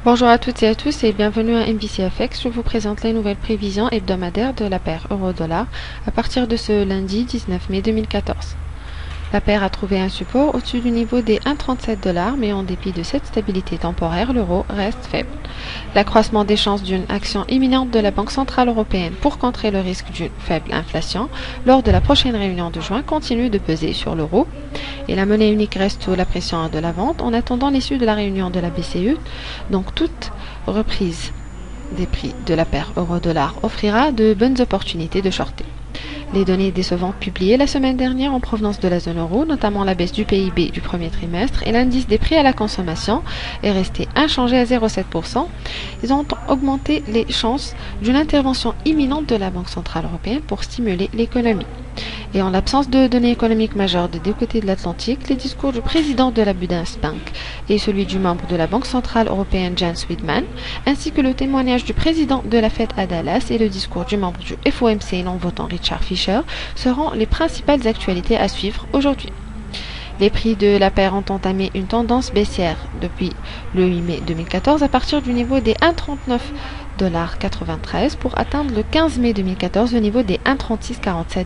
Bonjour à toutes et à tous et bienvenue à MBCFX. Je vous présente les nouvelles prévisions hebdomadaires de la paire euro-dollar à partir de ce lundi 19 mai 2014. La paire a trouvé un support au-dessus du niveau des 1,37$, mais en dépit de cette stabilité temporaire, l'euro reste faible. L'accroissement des chances d'une action imminente de la Banque centrale européenne pour contrer le risque d'une faible inflation lors de la prochaine réunion de juin continue de peser sur l'euro, et la monnaie unique reste sous la pression de la vente en attendant l'issue de la réunion de la BCE. Donc toute reprise des prix de la paire euro-dollar offrira de bonnes opportunités de shorter. Les données décevantes publiées la semaine dernière en provenance de la zone euro, notamment la baisse du PIB du premier trimestre et l'indice des prix à la consommation, est resté inchangé à 0,7%. Ils ont augmenté les chances d'une intervention imminente de la Banque centrale européenne pour stimuler l'économie. Et en l'absence de données économiques majeures des deux côtés de l'Atlantique, les discours du président de la Bundesbank et celui du membre de la Banque centrale européenne Jens Weidmann, ainsi que le témoignage du président de la Fed à Dallas et le discours du membre du FOMC non-votant Richard Fisher seront les principales actualités à suivre aujourd'hui. Les prix de la paire ont entamé une tendance baissière depuis le 8 mai 2014 à partir du niveau des 1,39,93$ pour atteindre le 15 mai 2014 au niveau des 1,3647$.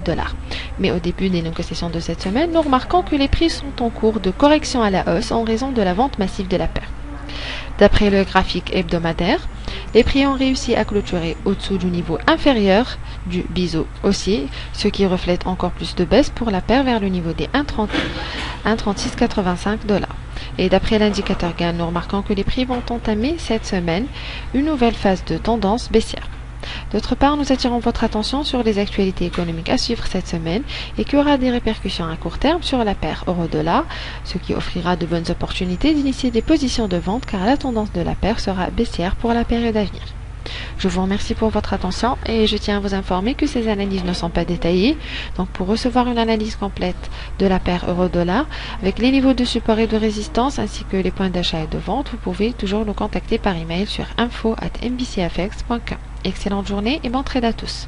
Mais au début des négociations de cette semaine, nous remarquons que les prix sont en cours de correction à la hausse en raison de la vente massive de la paire. D'après le graphique hebdomadaire, les prix ont réussi à clôturer au-dessous du niveau inférieur du biseau haussier, ce qui reflète encore plus de baisse pour la paire vers le niveau des 1,3685$. Et d'après l'indicateur GAN, nous remarquons que les prix vont entamer cette semaine une nouvelle phase de tendance baissière. D'autre part, nous attirons votre attention sur les actualités économiques à suivre cette semaine et qui aura des répercussions à court terme sur la paire euro-dollar, ce qui offrira de bonnes opportunités d'initier des positions de vente car la tendance de la paire sera baissière pour la période à venir. Je vous remercie pour votre attention et je tiens à vous informer que ces analyses ne sont pas détaillées. Donc pour recevoir une analyse complète de la paire euro-dollar avec les niveaux de support et de résistance ainsi que les points d'achat et de vente, vous pouvez toujours nous contacter par email sur info@mbcfx.com. Excellente journée et bon trade à tous.